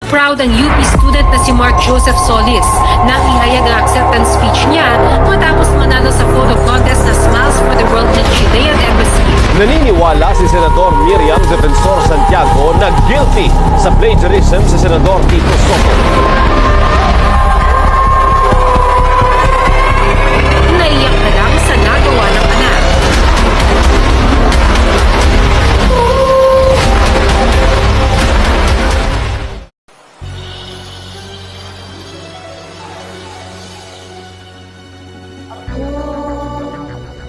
Proud ang UP student na si Mark Joseph Solis nang ihayag ang acceptance speech niya matapos manalo sa photo contest na Smiles for the World ng Chilean Embassy. Naniniwala si Senador Miriam Defensor Santiago na guilty sa plagiarism si Senador Tito Soto. Naiyak na lang sa nagawa ng anak.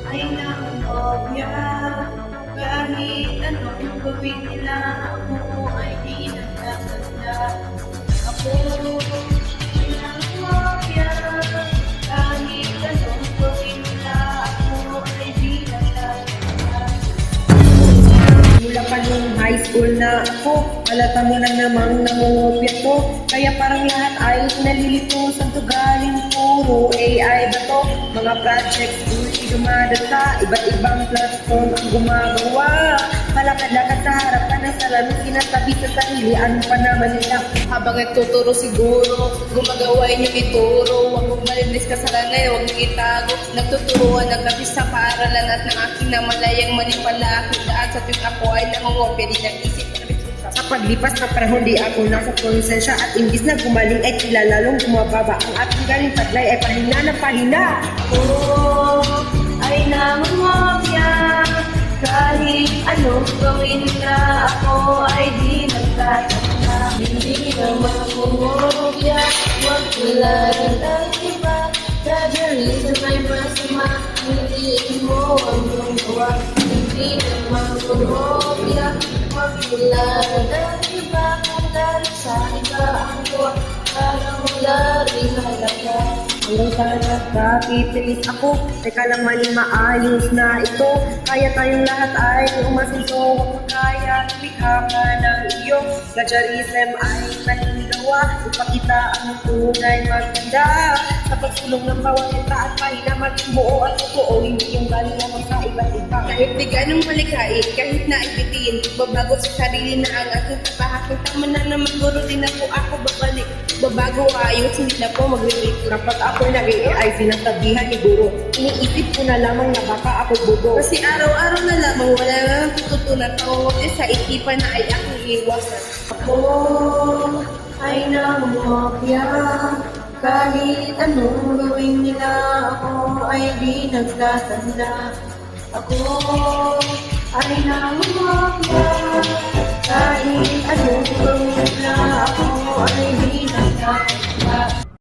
Ay nakakobya, kahit anong gawin nila, ako ay di nagkakanda. Ako ay nakakobya, kahit anong gawin nila, ako ay di nagkakanda. Mula pa nung high school na ako, halata mo na namang nangungopya ko. Kaya parang lahat ay nalilito sa tugalin, puro AI ba to? Mga projects, hindi dumadata, iba't ibang platform ang gumagawa. Palakad-lakad sa harapan ng salamin, sinasabi sa sarili, ano pa naman nila? Habang nagtuturo siguro, gumagawa yung ituro. Huwag mong malinis kasalanan, huwag mong itago. Nagtuturuan, nagkapis sa paaralan at ng aking namalayang mali pala. Daan sa tuwing ako ay nangungopya, di nag-isip na resulta. Sa paglipas ng panahon, di ako nasa konsensya at imbis na gumaling ay tila lalong bumababa. Ang ating galing taglay ay pahina ng pahina. Ako ay nangungopya, kahit anong gawin nila, ako ay di nagtatanda. Hindi naman mangungopya, huwag tularan ang iba. Plagiarism ay masama, hindi mo ang iyong gawa. Hindi naman mangungopya, huwag tularan ang iba. Kung dahil sa iba ang gawa, para mula rin halaga. Hanggang sa nagkapitilis ako, teka lang maling maayos na ito. Kaya tayong lahat ay umasinso, huwag mo kaya lumikha ka ng iyo. Plagiarism ay paningawa, ipakita ang tunay maganda. Sa pagsulong ng bawat ita at pahina, maging buo at totoo, hindi yung galing naman sa iba't iba. Kahit di ganong malikhain, kahit na ibitin, babago sa sarili na ang aking pagpahakit. Tama na naman guro, din na po ako babalik. Babago ayos, hindi na po magre-break. Kapag ako'y nag-AI, sinasabihan ni Guro, iniisip ko na lamang na baka ako bubo. Kasi araw-araw na lamang wala nang tututunan. Tawag sa isipan na ay aking iwasan. Ako ay nangungopya, kahit anong gawin nila, ako ay di nagtatanda. Ako ay nangungopya, kahit anong gawin nila, ako ay di nagtatanda.